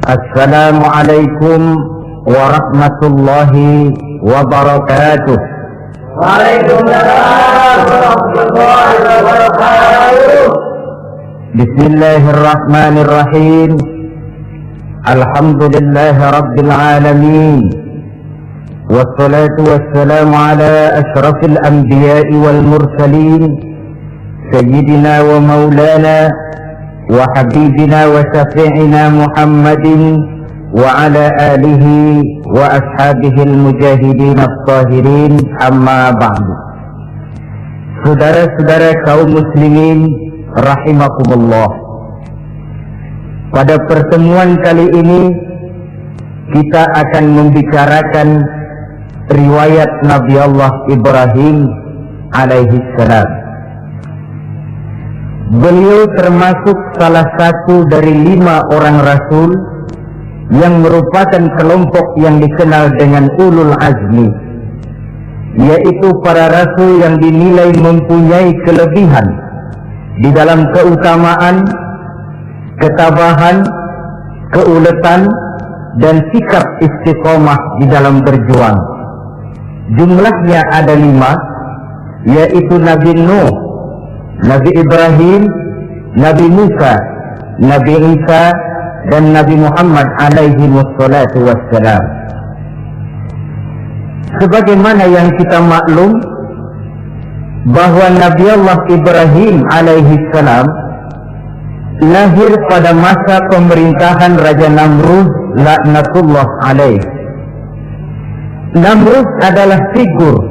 Assalamualaikum warahmatullahi wabarakatuh. Waalaikumsalam warahmatullahi wabarakatuh. Bismillahirrahmanirrahim. Alhamdulillahi rabbil alamin. Wassalatu wassalamu ala ashrafil anbiya'i wal mursalin, sayyidina wa maulana wa habibina wa syafi'ina Muhammadin wa ala alihi wa ashabihi al-mujahidin al-tahirin, amma ba'du. Saudara-saudara kaum muslimin rahimakumullah, pada pertemuan kali ini kita akan membicarakan riwayat Nabi Allah Ibrahim alaihi salam. Beliau termasuk salah satu dari 5 orang rasul yang merupakan kelompok yang dikenal dengan ulul azmi, yaitu para rasul yang dinilai mempunyai kelebihan di dalam keutamaan, ketabahan, keuletan, dan sikap istiqomah di dalam berjuang. Jumlahnya ada 5, yaitu Nabi Nuh, Nabi Ibrahim, Nabi Musa, Nabi Isa, dan Nabi Muhammad alaihi wassalatu wassalam. Sebagaimana yang kita maklum bahwa Nabi Allah Ibrahim alaihi salam lahir pada masa pemerintahan Raja Namrud laknatullah alaih. Namrud adalah figur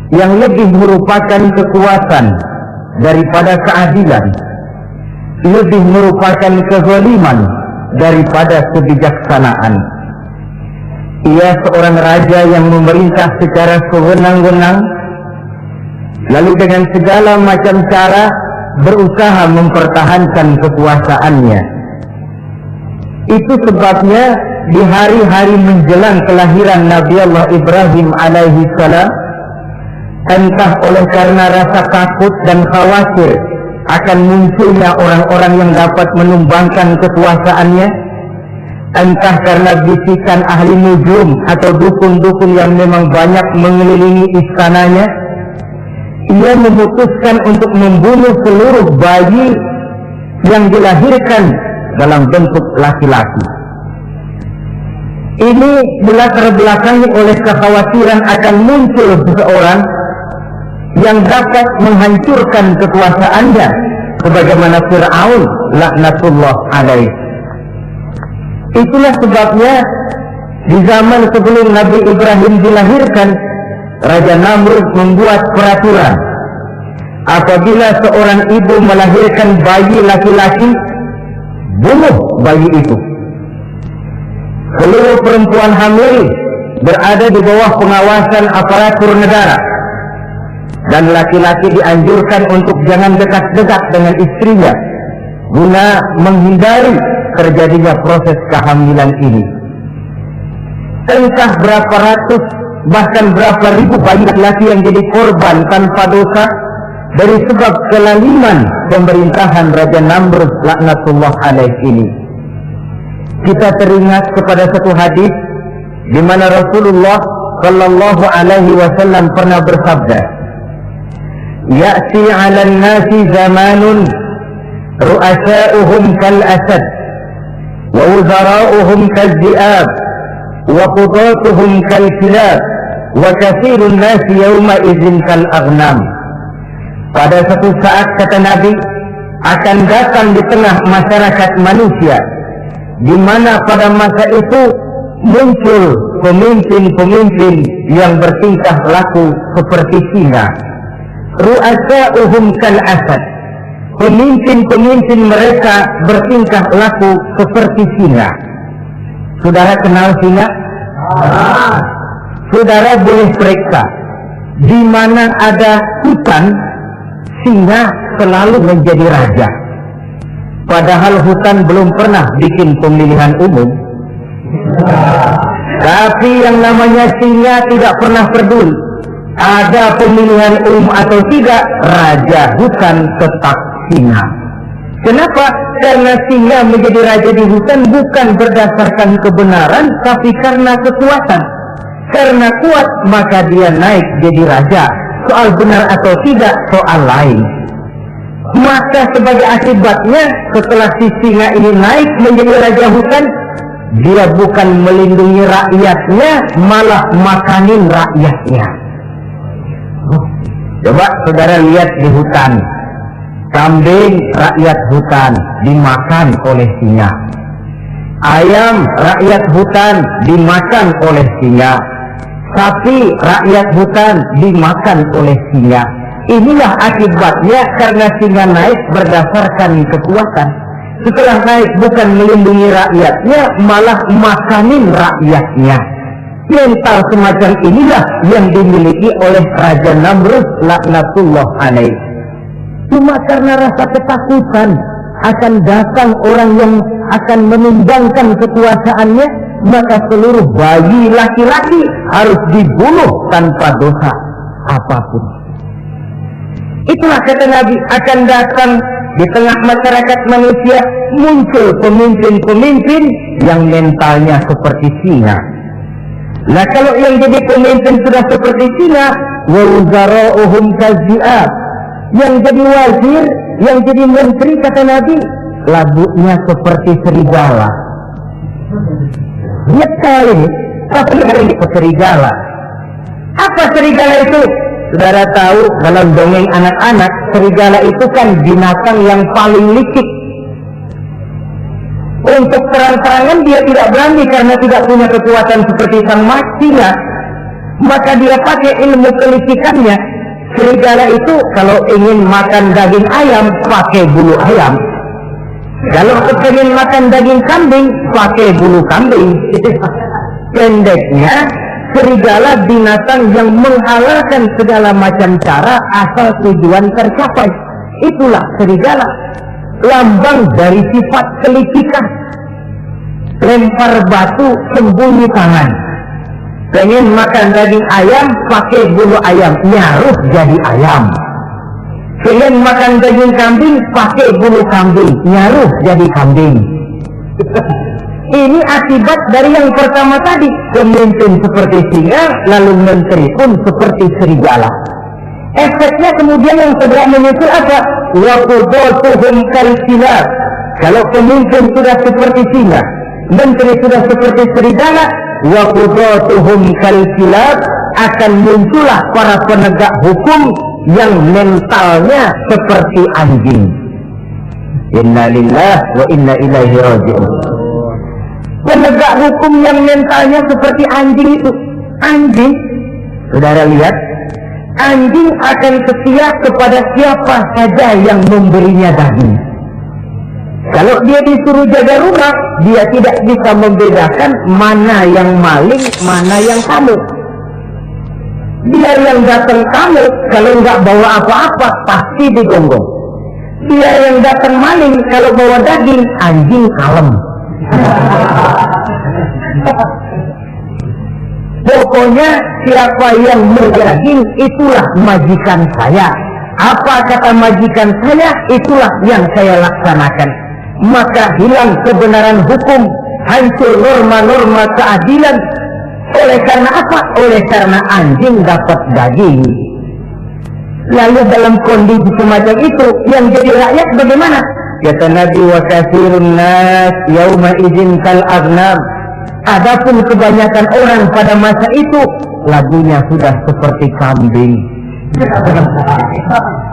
yang lebih merupakan kekuatan daripada keadilan, lebih merupakan kezaliman daripada kebijaksanaan. Ia seorang raja yang memerintah secara sewenang-wenang, lalu dengan segala macam cara berusaha mempertahankan kekuasaannya. Itu sebabnya di hari-hari menjelang kelahiran Nabi Allah Ibrahim alaihi salam, entah oleh karena rasa takut dan khawatir akan munculnya orang-orang yang dapat menumbangkan kekuasaannya, entah karena bisikan ahli nujum atau dukun-dukun yang memang banyak mengelilingi istananya, ia memutuskan untuk membunuh seluruh bayi yang dilahirkan dalam bentuk laki-laki. Ini dilatar belakangi oleh kekhawatiran akan muncul seseorang yang dapat menghancurkan kekuasaannya, sebagaimana Fir'aun laknatullah alaih. Itulah sebabnya di zaman sebelum Nabi Ibrahim dilahirkan, Raja Namrud membuat peraturan, apabila seorang ibu melahirkan bayi laki-laki, bunuh bayi itu. Seluruh perempuan hamil berada di bawah pengawasan aparatur negara, dan laki-laki dianjurkan untuk jangan dekat-dekat dengan istrinya guna menghindari terjadinya proses kehamilan ini. Entah berapa ratus bahkan berapa ribu bayi laki-laki yang jadi korban tanpa dosa dari sebab kelaliman pemerintahan Raja Namrud laknatullah alaih ini. Kita teringat kepada satu hadis di mana Rasulullah sallallahu alaihi wasallam pernah bersabda, "Ya'ti 'alan nasi zamanun ru'asa'uhum kal asad wa wuzara'uhum kal dhi'ab wa qudatuhum kal kilab wa katsirun nasi yawma idzin kal aghnam." Pada satu saat, kata Nabi, akan datang di tengah masyarakat manusia di mana pada masa itu muncul pemimpin-pemimpin yang bertingkah laku seperti singa. Ru'asa'uhum kal asad, pemimpin-pemimpin mereka bertingkah laku seperti singa. Saudara kenal singa? Saudara boleh periksa di mana ada hutan, singa selalu menjadi raja. Padahal hutan belum pernah bikin pemilihan umum. Tapi yang namanya singa tidak pernah peduli ada pemilihan umum atau tidak, raja hutan tetap singa. Kenapa? Karena singa menjadi raja di hutan bukan berdasarkan kebenaran, tapi karena kekuatan. Karena kuat, maka dia naik jadi raja. Soal benar atau tidak, soal lain. Maka sebagai akibatnya, setelah si singa ini naik menjadi raja hutan, dia bukan melindungi rakyatnya, malah makanin rakyatnya. Coba saudara lihat di hutan, kambing rakyat hutan dimakan oleh singa, ayam rakyat hutan dimakan oleh singa, sapi rakyat hutan dimakan oleh singa. Inilah akibatnya karena singa naik berdasarkan kekuatan. Setelah naik bukan melindungi rakyatnya, malah makanin rakyatnya. Mental semacam inilah yang dimiliki oleh Raja Namrud laknatullah alaih. Cuma karena rasa ketakutan akan datang orang yang akan menumbangkan kekuasaannya, maka seluruh bayi laki-laki harus dibunuh tanpa dosa apapun. Itulah kata Nabi, akan datang di tengah masyarakat manusia muncul pemimpin-pemimpin yang mentalnya seperti singa. Nah, kalau yang jadi pemimpin sudah seperti singa, wa wuzara'uhum kazi'ab, yang jadi wazir, yang jadi menteri, kata Nabi, lagunya seperti serigala. Lihat kali ini, tapi ini serigala. Apa serigala itu? Saudara tahu dalam dongeng anak-anak, serigala itu kan binatang yang paling licik. Untuk terang-terangan dia tidak berani karena tidak punya kekuatan seperti sang singa. Maka dia pakai ilmu kelicikannya. Serigala itu kalau ingin makan daging ayam, pakai bulu ayam. Kalau ingin makan daging kambing, pakai bulu kambing. Pendeknya, serigala binatang yang menghalalkan segala macam cara asal tujuan tercapai. Itulah serigala, lambang dari sifat kelicikan. Lempar batu, sembunyi tangan. Pengen makan daging ayam, pakai bulu ayam, nyaruh jadi ayam. Pengen makan daging kambing, pakai bulu kambing, nyaruh jadi kambing. Ini akibat dari yang pertama tadi, pemimpin seperti singa, lalu menteri pun seperti serigala. Efeknya kemudian yang segera menyusul apa? Wa qudotuhum kalsilar. Kalau pemimpin sudah seperti singa, menteri sudah seperti serigala, wa qudotuhum kalsilar, akan muncullah para penegak hukum yang mentalnya seperti anjing. Inna lillahi wa inna ilaihi raji'un. Penegak hukum yang mentalnya seperti anjing itu. Anjing, saudara lihat, anjing akan setia kepada siapa saja yang memberinya daging. Kalau dia disuruh jaga rumah, dia tidak bisa membedakan mana yang maling, mana yang kamu. Dia yang datang kamu, kalau nggak bawa apa-apa, pasti digonggong. Dia yang datang maling, kalau bawa daging, anjing kalem. Pokoknya siapa yang berdaging, itulah majikan saya. Apa kata majikan saya, itulah yang saya laksanakan. Maka hilang kebenaran hukum, hancur norma-norma keadilan. Oleh karena apa? Oleh karena anjing dapat daging. Lalu dalam kondisi semacam itu, yang jadi rakyat bagaimana? Kata Nabi, wa katsirun nas yauma idzin kal aghnam. Adapun kebanyakan orang pada masa itu, lagunya sudah seperti kambing.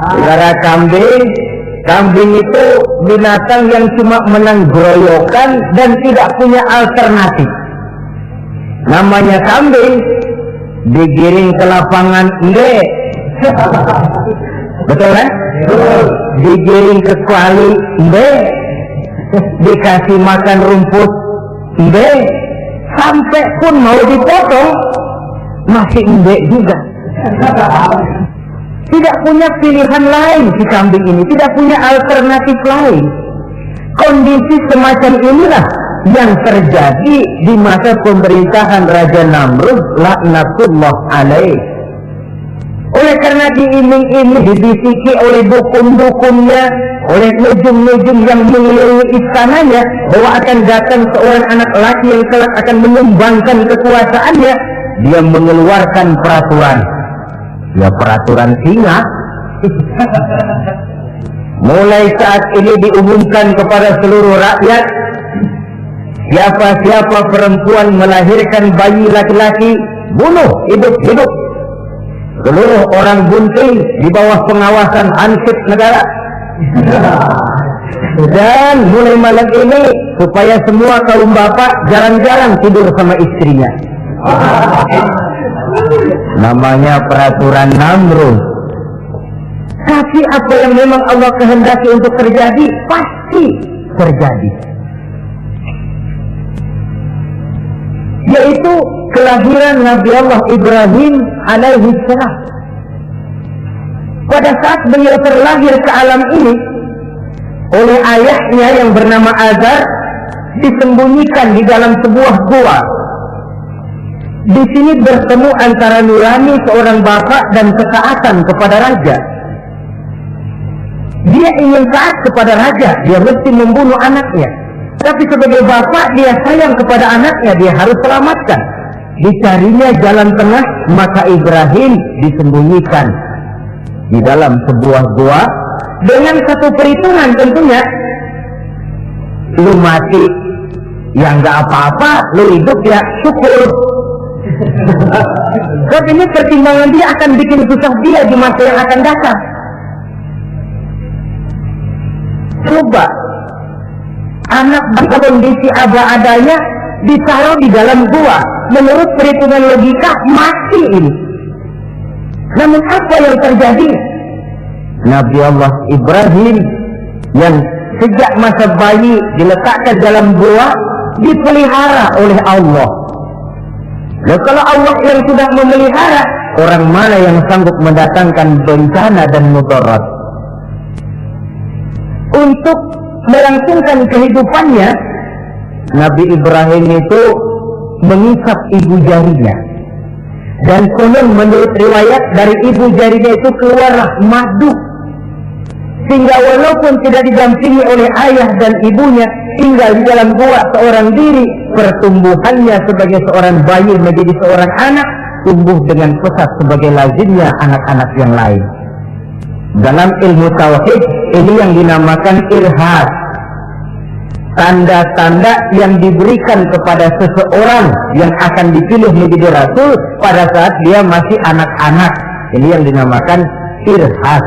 Saudara, kambing itu binatang yang cuma menang groyokan dan tidak punya alternatif. Namanya kambing, digiring ke lapangan enggak. Betul kan? Digiring ke kuali enggak. Dikasih makan rumput enggak. Sampai pun mau dipotong masih enggak juga. Tidak punya pilihan lain si kambing ini, tidak punya alternatif lain. Kondisi semacam inilah yang terjadi di masa pemerintahan Raja Namrud laknatullah alaih. Oleh karena diiming-iming, dibisiki oleh dukun-dukunnya, oleh nujum-nujum yang mengelilingi istananya, bahwa akan datang seorang anak laki yang kelak akan menyumbangkan kekuasaannya, dia mengeluarkan peraturan. Ya peraturan singa. Mulai saat ini diumumkan kepada seluruh rakyat, siapa-siapa perempuan melahirkan bayi laki-laki, bunuh hidup-hidup. Seluruh orang bunting di bawah pengawasan Ansip negara. Dan mulai malam ini, supaya semua kaum bapak jarang-jarang tidur sama istrinya. Namanya peraturan Namrud. Tapi apa yang memang Allah kehendaki untuk terjadi, pasti terjadi. Yaitu kelahiran Nabi Allah Ibrahim alaihi salam. Pada saat beliau terlahir ke alam ini oleh ayahnya yang bernama Azar, disembunyikan di dalam sebuah gua. Di sini bertemu antara nurani seorang bapak dan ketaatan kepada raja. Dia ingin taat kepada raja, dia mesti membunuh anaknya. Tapi sebagai bapak, dia sayang kepada anaknya, dia harus selamatkan. Dicarinya jalan tengah, maka Ibrahim disembunyikan di dalam sebuah gua dengan satu perhitungan tentunya. Lu mati, ya nggak apa-apa, lu hidup ya syukur. Tapi ini pertimbangan dia akan bikin susah dia di masa yang akan datang. Coba anak dalam kondisi apa adanya ditaruh di dalam gua, menurut perhitungan logika mati ini. Namun apa yang terjadi? Nabi Allah Ibrahim yang sejak masa bayi diletakkan dalam gua dipelihara oleh Allah. Nah, kalau Allah yang sudah memelihara, orang mana yang sanggup mendatangkan bencana dan mudarat? Untuk melangsungkan kehidupannya, Nabi Ibrahim itu mengisap ibu jarinya. Dan konon menurut riwayat dari ibu jarinya itu keluarlah madu. Sehingga walaupun tidak didampingi oleh ayah dan ibunya, tinggal di dalam gua seorang diri, pertumbuhannya sebagai seorang bayi menjadi seorang anak, tumbuh dengan pesat sebagai lazimnya anak-anak yang lain. Dalam ilmu tauhid, ini yang dinamakan irhas. Tanda-tanda yang diberikan kepada seseorang yang akan dipilih menjadi rasul pada saat dia masih anak-anak. Ini yang dinamakan irhas.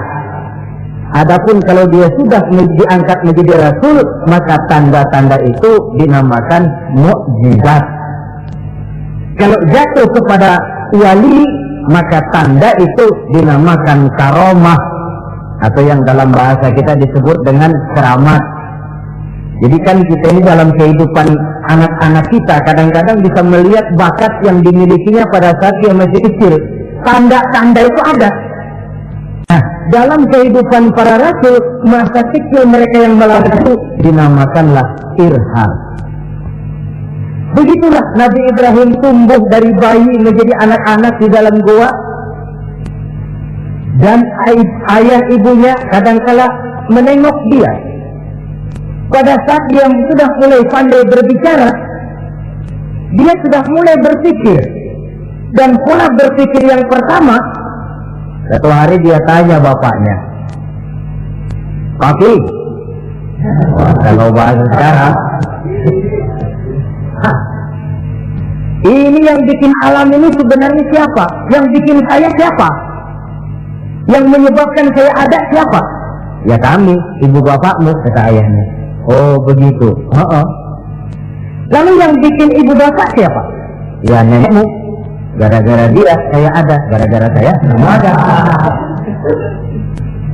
Adapun kalau dia sudah diangkat menjadi rasul, maka tanda-tanda itu dinamakan mukjizat. Kalau jatuh kepada wali, maka tanda itu dinamakan karomah, atau yang dalam bahasa kita disebut dengan keramat. Jadi kan kita ini dalam kehidupan anak-anak kita kadang-kadang bisa melihat bakat yang dimilikinya pada saat dia masih kecil. Tanda-tanda itu ada. Nah, dalam kehidupan para rasul, masa kecil mereka yang melakukan itu dinamakanlah irham. Begitulah Nabi Ibrahim tumbuh dari bayi menjadi anak-anak di dalam gua. Dan ayah ibunya kadangkala menengok dia. Pada saat dia sudah mulai pandai berbicara, dia sudah mulai berpikir. Dan pola berpikir yang pertama, satu hari dia tanya bapaknya, "Papi," kalau bahasa sekarang, "ini yang bikin alam ini sebenarnya siapa? Yang bikin saya siapa? Yang menyebabkan saya ada siapa?" "Ya kami, ibu bapakmu," kata ayahnya. "Oh begitu." "Lalu yang bikin ibu bapak siapa?" "Ya nenekmu. Gara-gara dia saya ada, gara-gara saya ada."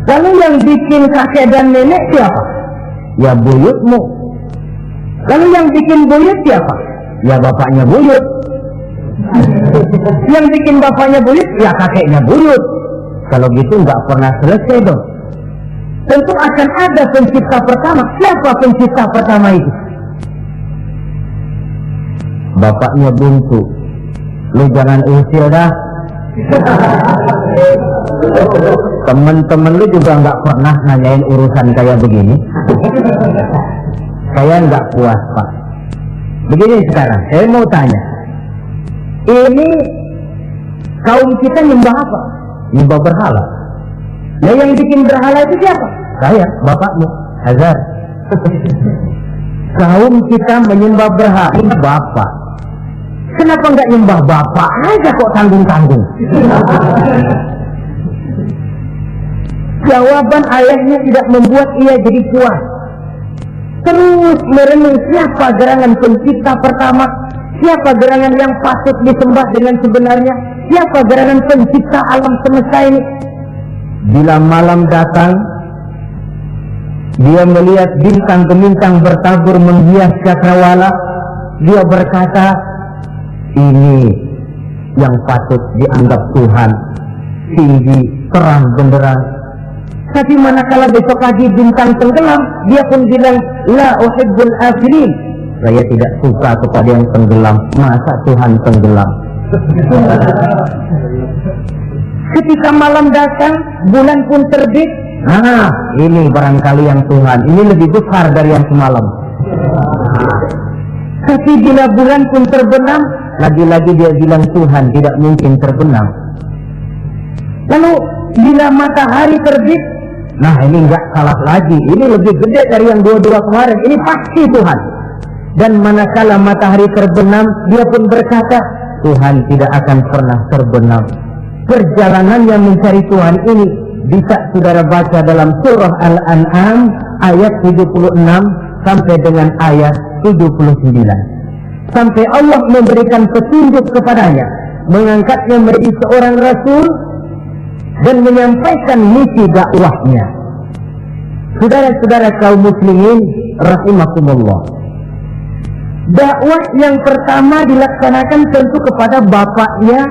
"Lalu yang bikin kakek dan nenek siapa?" "Ya buyutmu." "Lalu yang bikin buyut siapa?" "Ya bapaknya buyut." "Yang bikin bapaknya buyut, ya kakeknya buyut." Kalau gitu nggak pernah selesai dong. Tentu akan ada pencipta pertama. Siapa pencipta pertama itu? "Bapaknya buntu." "Lu jangan usil dah." Temen-temen lu juga nggak pernah nanyain urusan kayak begini. Saya nggak puas, Pak. Begini sekarang, saya mau tanya. Ini kaum kita nyembah apa? Nyembah berhala. Nah, yang bikin berhala itu siapa? Saya, bapakmu, Azhar. Kaum kita menyembah berhala, bapak. Kenapa nggak nyembah bapak aja kok tanggung-tanggung? Jawaban ayahnya tidak membuat ia jadi puas. Terus merenung siapa gerangan pencipta pertama, siapa gerangan yang patut disembah dengan sebenarnya, siapa gerangan pencipta alam semesta ini. Bila malam datang, dia melihat bintang gemintang bertabur menghias cakrawala. Dia berkata, ini yang patut dianggap Tuhan, tinggi, terang benderang. Tapi manakala besok pagi bintang tenggelam, dia pun bilang, la uhibbul afilin. Saya tidak suka kepada yang tenggelam. Masa Tuhan tenggelam? Ketika malam datang, bulan pun terbit. Nah, ini barangkali yang Tuhan. Ini lebih besar dari yang semalam. Tapi bila bulan pun terbenam, lagi-lagi dia bilang Tuhan tidak mungkin terbenam. Lalu bila matahari terbit, nah ini enggak salah lagi. Ini lebih gede dari yang dua-dua kemarin. Ini pasti Tuhan. Dan manakala matahari terbenam, dia pun berkata, Tuhan tidak akan pernah terbenam. Perjalanan yang mencari Tuhan ini bisa saudara baca dalam surah Al-An'am ayat 76 sampai dengan ayat 79. Sampai Allah memberikan petunjuk kepadanya, mengangkatnya menjadi seorang rasul dan menyampaikan misi dakwahnya. Saudara-saudara kaum muslimin rahimakumullah, dakwah yang pertama dilaksanakan tentu kepada bapaknya,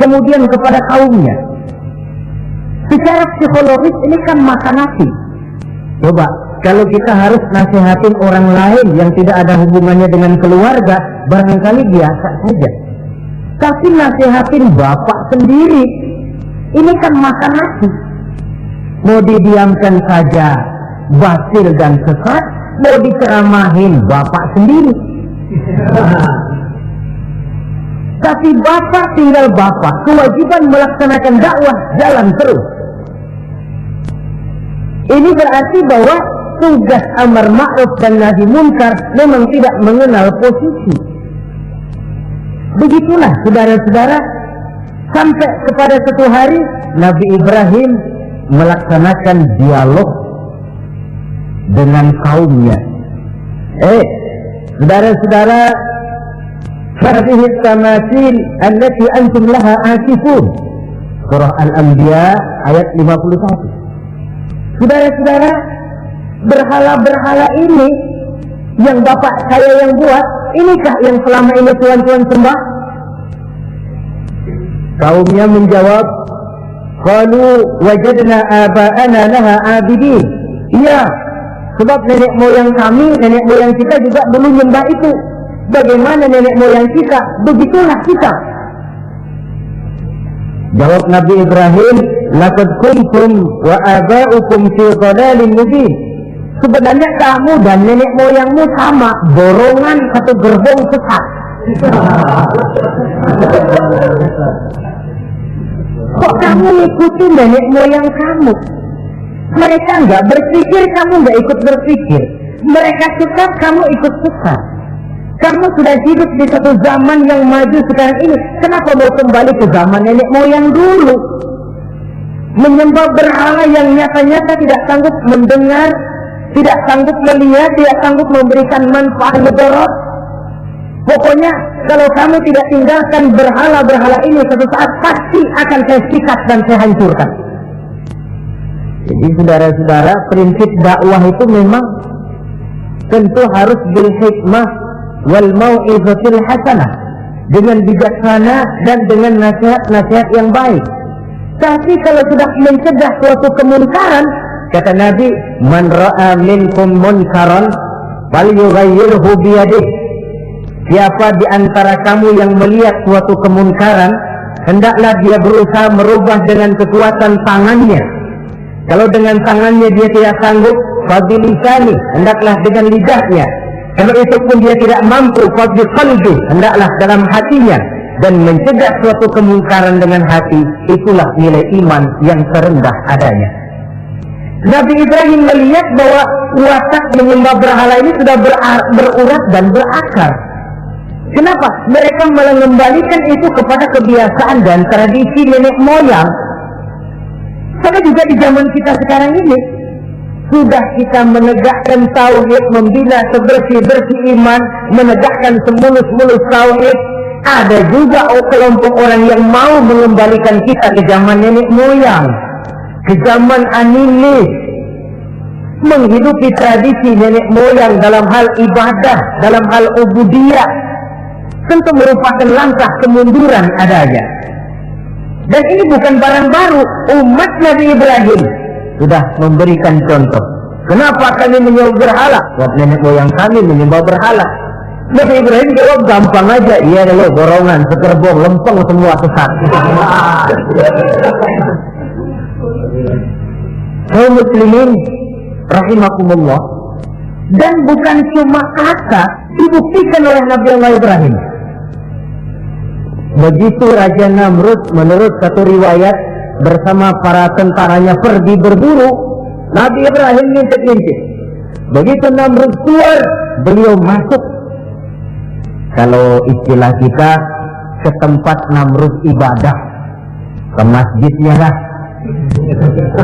kemudian kepada kaumnya. Secara psikologis ini kan makan nasi. Coba, kalau kita harus nasihatin orang lain yang tidak ada hubungannya dengan keluarga, barangkali biasa saja. Tapi nasihatin bapak sendiri, ini kan makan nasi. Mau didiamkan saja, batil dan sesat. Mau diceramahin bapak sendiri. Tapi bapak tinggal bapak, kewajiban melaksanakan dakwah jalan terus. Ini berarti bahwa tugas amar ma'ruf dan nahi munkar memang tidak mengenal posisi. Begitulah saudara-saudara, sampai kepada satu hari Nabi Ibrahim melaksanakan dialog dengan kaumnya. Saudara-saudara, hadhihi tamathil allati antum laha akifun. Surah Al-Anbiya ayat 51. Saudara-saudara, berhala-berhala ini yang bapak saya yang buat, inikah yang selama ini tuan-tuan sembah? Kaumnya menjawab, qalu wajadna aba'ana laha abidin. Iya, sebab nenek moyang kami, nenek moyang kita juga dulu nyembah itu. Bagaimana nenek moyang kita, begitulah kita. Jawab Nabi Ibrahim, laqad kuntum wa aba'ukum fi dhalalin mubin. Sebenarnya kamu dan nenek moyangmu sama, borongan satu gerbong sesat. Kok kamu ikuti nenek moyang kamu? Mereka enggak berpikir, kamu enggak ikut berpikir. Mereka sesat, kamu ikut sesat. Kamu sudah hidup di satu zaman yang maju sekarang ini. Kenapa mau kembali ke zaman nenek moyang dulu? Menyembah berhala yang nyata-nyata tidak sanggup mendengar, tidak sanggup melihat, tidak sanggup memberikan manfaat mudarat. Pokoknya kalau kamu tidak tinggalkan berhala-berhala ini, suatu saat pasti akan saya sikat dan saya hancurkan. Jadi saudara-saudara, prinsip dakwah itu memang tentu harus bil hikmah wal mau'izatil hasanah, dengan bijaksana dan dengan nasihat-nasihat yang baik. Tapi kalau sudah mencegah suatu kemunkaran, kata Nabi, man ra'a minkum munkaran falyughayyirhu biyadihi. Siapa di antara kamu yang melihat suatu kemunkaran, hendaklah dia berusaha merubah dengan kekuatan tangannya. Kalau dengan tangannya dia tidak sanggup, fabilisani, hendaklah dengan lidahnya. Kalau itu pun dia tidak mampu, fabiliqalbi, hendaklah dalam hatinya. Dan mencegah suatu kemungkaran dengan hati, itulah nilai iman yang terendah adanya. Nabi Ibrahim melihat bahwa watak menyembah berhala ini sudah berurat dan berakar. Kenapa? Mereka mengembalikan itu kepada kebiasaan dan tradisi nenek moyang. Sama juga di zaman kita sekarang ini, sudah kita menegakkan tauhid, membina sebersih-bersih iman, menegakkan semulus-mulus tauhid. Ada juga kelompok orang yang mau mengembalikan kita ke zaman nenek moyang, ke zaman animis, menghidupi tradisi nenek moyang dalam hal ibadah, dalam hal ubudiyah. Tentu merupakan langkah kemunduran adanya. Dan ini bukan barang baru. Umat Nabi Ibrahim sudah memberikan contoh. Kenapa kami menyembah berhala? Sebab nenek moyang kami menyembah berhala. Nabi Ibrahim jawab gampang aja. Iya dulu, gorongan, sekerbong, lempeng semua sesat. Kaum muslimin rahimakumullah. Dan bukan cuma kata, dibuktikan oleh Nabi Allah Ibrahim. Begitu Raja Namrud menurut satu riwayat bersama para tentaranya pergi berburu, Nabi Ibrahim ngintip-ngintip. Begitu Namrud keluar, beliau masuk. Kalau istilah kita, ke tempat Namrud ibadah, ke masjidnya lah,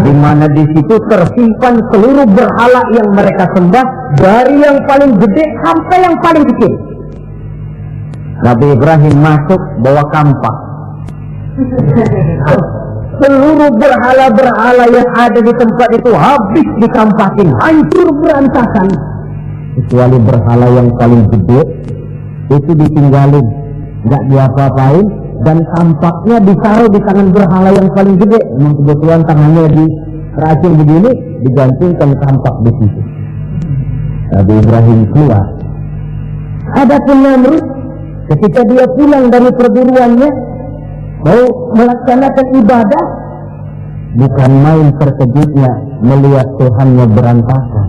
di mana di situ tersimpan seluruh berhala yang mereka sembah, dari yang paling gede sampai yang paling kecil. Nabi Ibrahim masuk bawa kampak. Seluruh berhala-berhala yang ada di tempat itu habis dikampakin, hancur berantakan. Kecuali berhala yang paling gede, itu ditinggalin, nggak diapa-apain, dan tampaknya ditaruh di tangan berhala yang paling gede. Memang kebetulan tangannya diracun begini, digantungkan tampak di situ. Nabi Ibrahim keluar. Adapun Namrud, ketika dia pulang dari perburuannya, mau melaksanakan ibadah, bukan main terkejutnya melihat Tuhannya berantakan.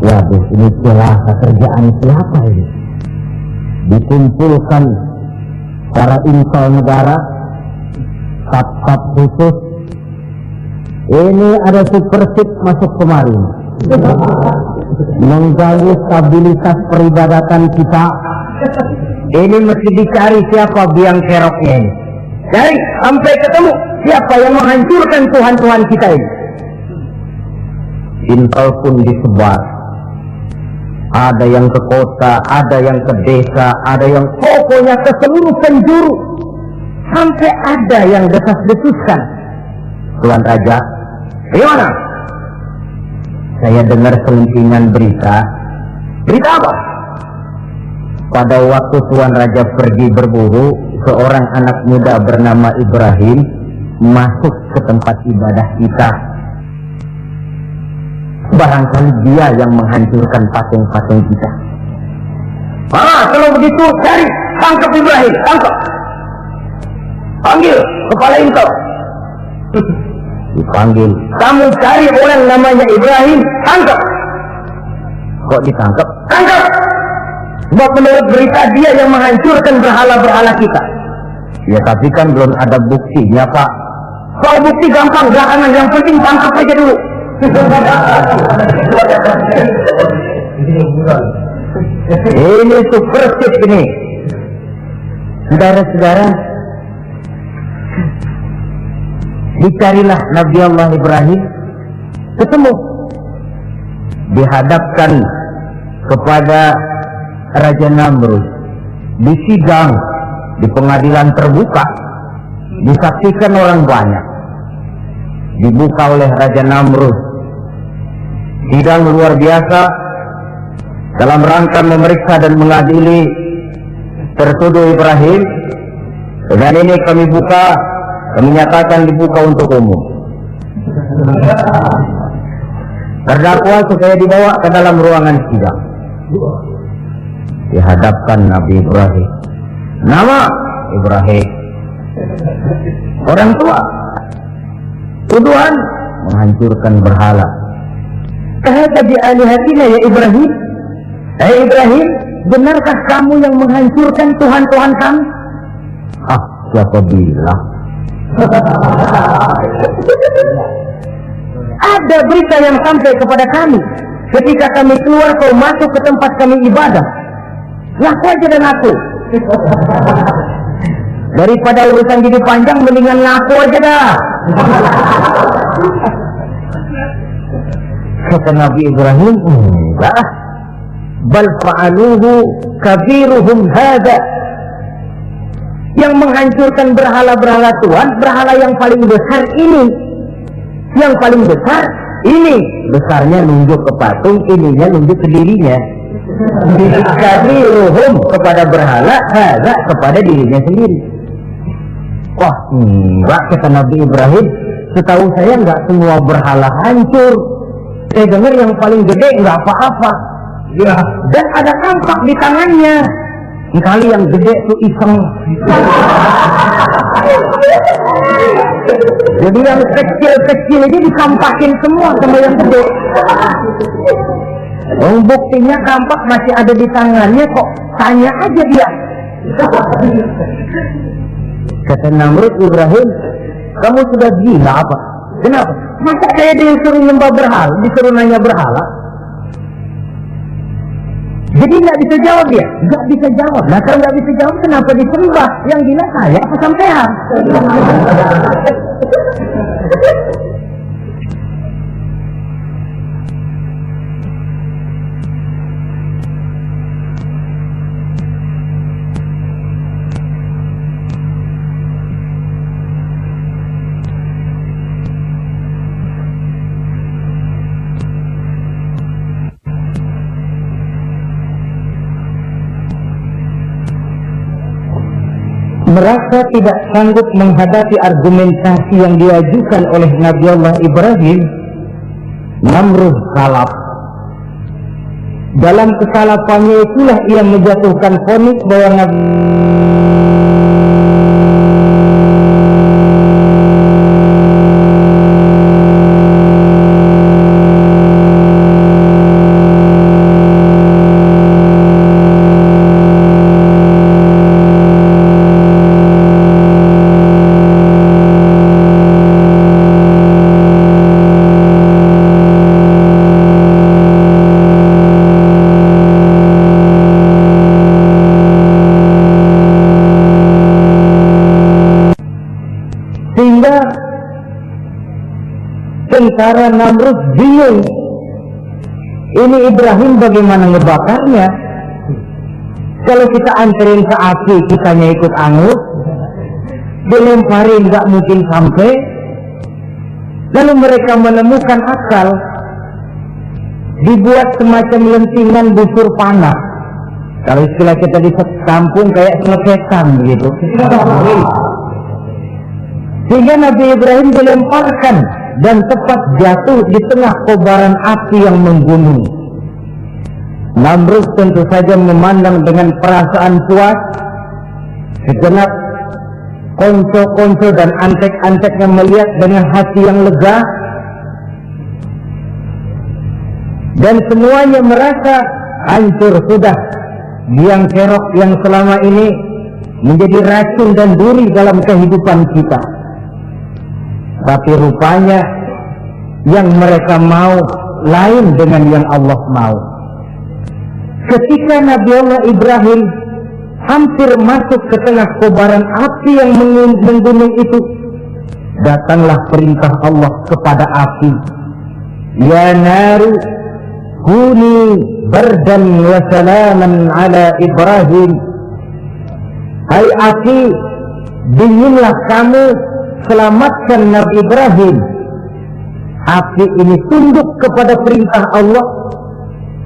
Waduh, ini celaka, kerjaan siapa ini? Dikumpulkan para intel negara, staf-staf khusus. Ini ada supersip masuk kemari, mengganggu stabilitas peribadatan kita. Ini mesti dicari siapa biang keroknya ini. Cari sampai ketemu siapa yang menghancurkan Tuhan-Tuhan kita ini. Intel pun disebar. Ada yang ke kota, ada yang ke desa, ada yang pokoknya ke seluruh penjuru. Sampai ada yang desas-desuskan. Tuan Raja, gimana? Saya dengar selentingan berita. Berita apa? Pada waktu Tuan Raja pergi berburu, seorang anak muda bernama Ibrahim masuk ke tempat ibadah kita. Barangkali dia yang menghancurkan patung-patung kita. Kalau begitu cari, tangkap Ibrahim, tangkap. Panggil kepala intel. Dipanggil. Kamu cari orang namanya Ibrahim, tangkap. Kok ditangkap? Tangkap. Sebab menurut berita dia yang menghancurkan berhala-berhala kita. Ya tapi kan belum ada buktinya, Pak. Kalau bukti gampang, belakangan, yang penting tangkap aja dulu. Ini supersip ini. Saudara-saudara, dicarilah Nabi Allah Ibrahim, ketemu, dihadapkan kepada Raja Namrud, disidang di pengadilan terbuka, disaksikan orang banyak, dibuka oleh Raja Namrud. Sidang luar biasa dalam rangka memeriksa dan mengadili tertuduh Ibrahim. Dengan ini kami nyatakan dibuka untuk umum. Terdakwa supaya dibawa ke dalam ruangan sidang. dihadapkan Nabi Ibrahim. Nama Ibrahim, orang tua. Tuduhan menghancurkan berhala. Kahada bi alihatina ya Ibrahim. Ibrahim, benarkah kamu yang menghancurkan Tuhan-Tuhan kami? Siapa bilang? Ada berita yang sampai kepada kami. Ketika kami keluar, kau masuk ke tempat kami ibadah. Ngaku aja dan aku. Daripada urusan jadi panjang, mendingan ngaku aja dah. Kata Nabi Ibrahim, enggak. Bal fa'aluhu kabiruhum hada. Yang menghancurkan berhala-berhala Tuhan, berhala yang paling besar ini. Yang paling besar ini. Besarnya nunjuk ke patung, ininya nunjuk ke dirinya. Kabiruhum kepada berhala, hada kepada dirinya sendiri. Wah, enggak, kata Nabi Ibrahim. Setahu saya enggak semua berhala hancur. Saya dengar yang paling gede enggak apa-apa. Ya, dan ada kampak di tangannya. Kali yang gede tuh iseng. Jadi yang kecil-kecil aja dikampakin semua sama yang gede. Buktinya kampak masih ada di tangannya, kok tanya aja dia. Kata Namrud, Ibrahim, kamu sudah gila apa? Kenapa? Masa kayak dia disuruh nyembah berhala, disuruh nanya berhala? Jadi nggak bisa jawab dia? Nggak bisa jawab. Nah kalau nggak bisa jawab, kenapa disembah? Yang gila saya apa sampean? Merasa tidak sanggup menghadapi argumentasi yang diajukan oleh Nabi Allah Ibrahim, Namrud kalap. Dalam kesalapannya itulah ia menjatuhkan vonis bahwa Nabi tentara Namrud bingung. Ini Ibrahim bagaimana ngebakarnya? Kalau kita anterin ke api, kitanya ikut angus, dilemparin nggak mungkin sampai. Lalu mereka menemukan akal, dibuat semacam lentingan busur panah. Kalau istilah kita di kampung kayak selepetan begitu. Sehingga Nabi Ibrahim dilemparkan dan tepat jatuh di tengah kobaran api yang menggunung. Namrud tentu saja memandang dengan perasaan puas. Sejenak konco-konco dan antek-anteknya melihat dengan hati yang lega. Dan semuanya merasa hancur sudah biang kerok yang selama ini menjadi racun dan duri dalam kehidupan kita. Tapi rupanya yang mereka mau lain dengan yang Allah mau. Ketika Nabi Allah Ibrahim hampir masuk ke tengah kobaran api yang menggunung itu, datanglah perintah Allah kepada api. Ya naru kuni bardan wa salaman ala Ibrahim. Hai api, dinginlah kamu, selamatkan Nabi Ibrahim. Api ini tunduk kepada perintah Allah,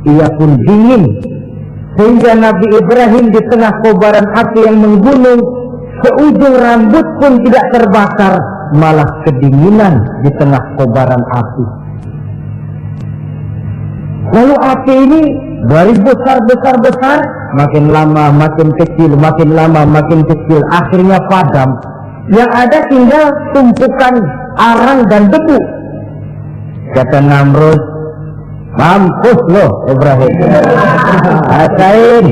ia pun dingin, sehingga Nabi Ibrahim di tengah kobaran api yang menggunung, seujung rambut pun tidak terbakar, malah kedinginan di tengah kobaran api. Lalu api ini dari besar makin lama makin kecil, makin lama makin kecil, akhirnya padam. Yang ada tinggal tumpukan arang dan debu. Kata Namrud, mampus loh Ibrahim. Rasain.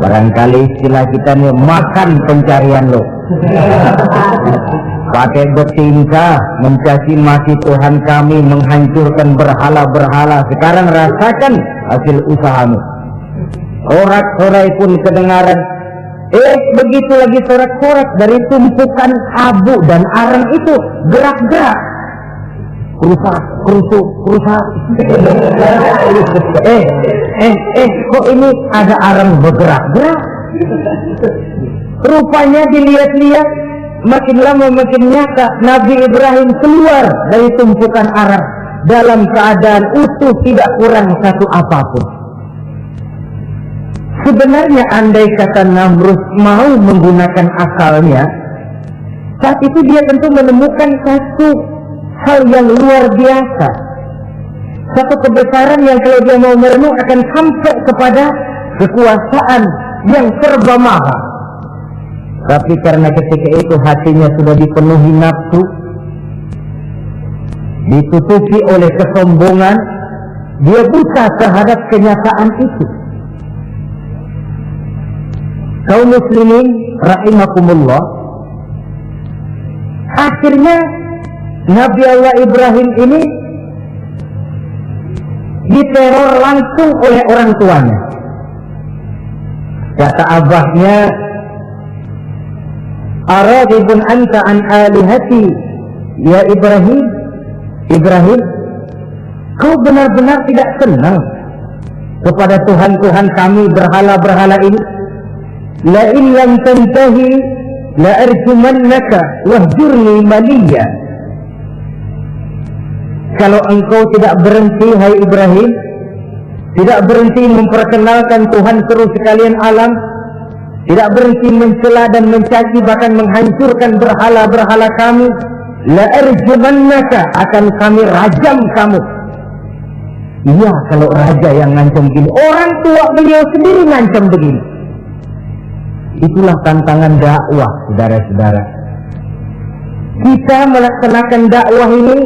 Barangkali istilah kita nih, makan pencarian lo. Pakai bertingkah mencaci maki Tuhan kami, menghancurkan berhala-berhala. Sekarang rasakan hasil usahamu. Sorak-sorai pun kedengaran. Begitu lagi sorak-sorak dari tumpukan abu dan arang itu gerak-gerak. Kerusak. Kok ini ada arang bergerak-gerak? Rupanya dilihat-lihat, makin lama makin nyata, Nabi Ibrahim keluar dari tumpukan arang dalam keadaan utuh, tidak kurang satu apapun. Sebenarnya andai kata Namrud mau menggunakan akalnya, saat itu dia tentu menemukan satu hal yang luar biasa, satu kebesaran yang kalau dia mau merenung akan sampai kepada kekuasaan yang serba maha. Tapi karena ketika itu hatinya sudah dipenuhi nafsu, ditutupi oleh kesombongan, dia buta terhadap kenyataan itu. Kaum muslimin rahimakumullah, akhirnya Nabi Allah Ibrahim ini diteror langsung oleh orang tuanya. Kata abahnya, "Aradibun anta an alihati ya Ibrahim? Ibrahim, kau benar-benar tidak senang kepada Tuhan-Tuhan kami berhala-berhala ini? La in lam tantahi la arjumannaka wahjurni maliya." Kalau engkau tidak berhenti, hai Ibrahim, tidak berhenti memperkenalkan Tuhan seru sekalian alam, tidak berhenti mencela dan mencaci bahkan menghancurkan berhala-berhala kami, la arjumannaka, akan kami rajam kamu. Iya, kalau raja yang ngancam begini, orang tua beliau sendiri ngancam begini. Itulah tantangan dakwah, saudara-saudara. Kita melaksanakan dakwah ini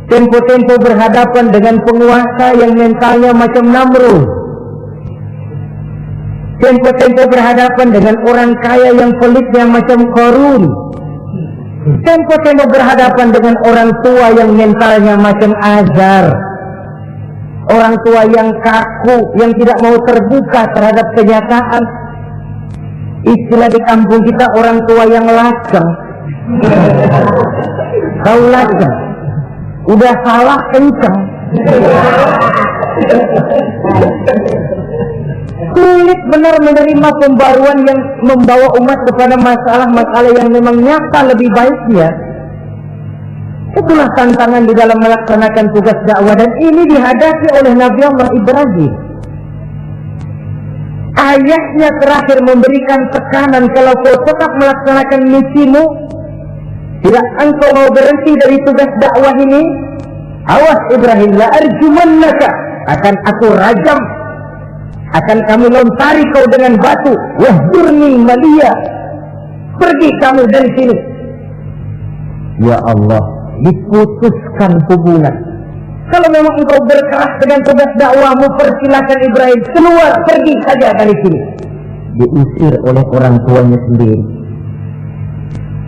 tempo-tempo berhadapan dengan penguasa yang mentalnya macam Namrud. Tempo-tempo berhadapan dengan orang kaya yang pelitnya macam Qarun. Tempo-tempo berhadapan dengan orang tua yang mentalnya macam Azar. Orang tua yang kaku, yang tidak mau terbuka terhadap kenyataan. Istilah di kampung kita, orang tua yang laceng. Kau laceng, udah salah kenceng. Sulit benar menerima pembaruan yang membawa umat kepada masalah-masalah yang memang nyata lebih baiknya. Itulah tantangan di dalam melaksanakan tugas dakwah, dan ini dihadapi oleh Nabi Allah Ibrahim. Ayahnya terakhir memberikan tekanan, kalau kau tetap melaksanakan misimu, tidak engkau mau berhenti dari tugas dakwah ini, awas Ibrahim, la arjumannaka, akan aku rajam, akan kami lontari kau dengan batu, wahjurni maliya, pergi kamu dari sini. Ya Allah, diputuskan hubungan. Kalau memang engkau berkeras dengan tugas dakwahmu, persilakan Ibrahim keluar, pergi saja dari sini. Diusir oleh orang tuanya sendiri.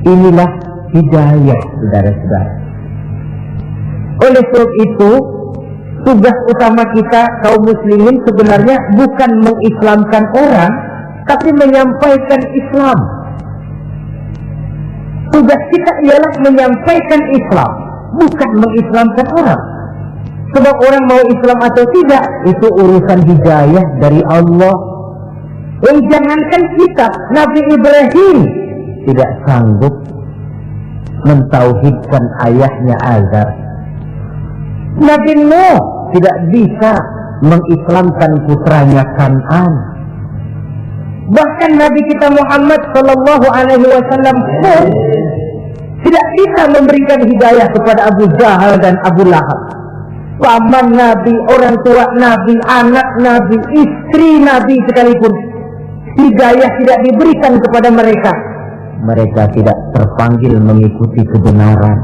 Inilah hidayah, saudara-saudara. Oleh sebab itu, tugas utama kita kaum muslimin sebenarnya bukan mengislamkan orang, tapi menyampaikan Islam. Tugas kita ialah menyampaikan Islam, bukan mengislamkan orang. Sebab orang mau Islam atau tidak, itu urusan hidayah dari Allah. Jangankan kita, Nabi Ibrahim tidak sanggup mentauhidkan ayahnya Azar. Nabi Nuh tidak bisa mengislamkan putranya Kan'an. Bahkan Nabi kita Muhammad sallallahu alaihi wasallam pun tidak bisa memberikan hidayah kepada Abu Jahal dan Abu Lahab. paman Nabi, orang tua Nabi, anak Nabi, istri Nabi sekalipun, hidayah tidak diberikan kepada mereka, mereka tidak terpanggil mengikuti kebenaran.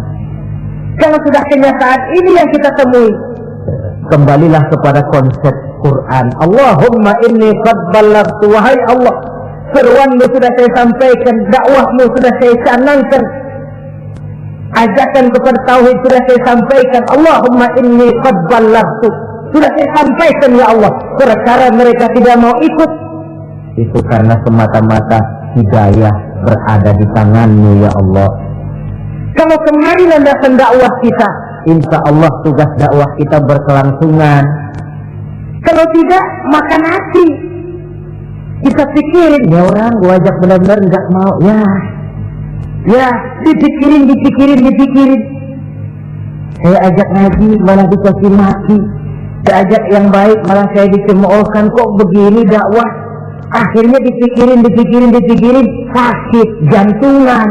Kalau sudah kenyataan ini yang kita temui, kembalilah kepada konsep Quran. Allahumma inni qad ballaghtu, wahai Allah, seruanmu sudah saya sampaikan, dakwahmu sudah saya canangkan, ajakan kepada tauhid sudah saya sampaikan. Allahumma inni qad ballaghtu, sudah saya sampaikan ya Allah. Perkara mereka tidak mau ikut, itu karena semata-mata hidayah berada di tanganmu ya Allah. Kalau kemarin landasan dakwah kita, insya Allah tugas dakwah kita berkelangsungan. Kalau tidak, makan hati. Kita pikirin, ya orang gua ajak benar-benar nggak mau, ya dipikirin. Saya ajak ngaji malah dikasih maki, saya ajak yang baik malah saya dicemoohkan. Kok begini dakwah? Akhirnya dipikirin, sakit jantungan.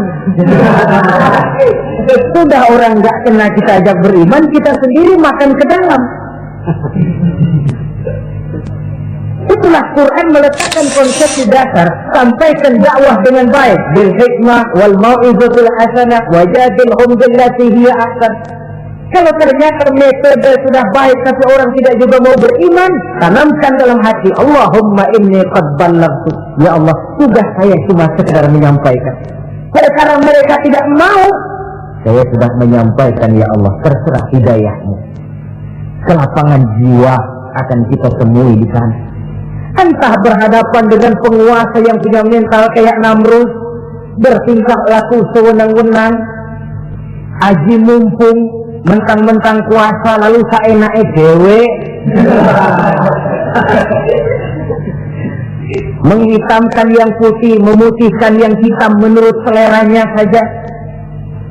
Sudah orang nggak kena kita ajak beriman, kita sendiri makan ke dalam. Itulah Quran meletakkan konsep di dasar, sampaikan dakwah dengan baik, bil hikmah wal mau'izatul hasanah wajadilhum billati hiya ahsan. Kalau ternyata metode sudah baik tapi orang tidak juga mau beriman, tanamkan dalam hati, Allahumma inni qad ballaghtu, ya Allah, tugas saya cuma sekedar menyampaikan. Karena mereka tidak mau, saya sudah menyampaikan ya Allah, terserah hidayahmu. Kelapangan jiwa akan kita temui di sana. Entah berhadapan dengan penguasa yang punya mental kayak Namrud, bertingkah laku sewenang-wenang, aji mumpung, mentang-mentang kuasa lalu saenake dhewe, menghitamkan yang putih, memutihkan yang hitam menurut seleranya saja.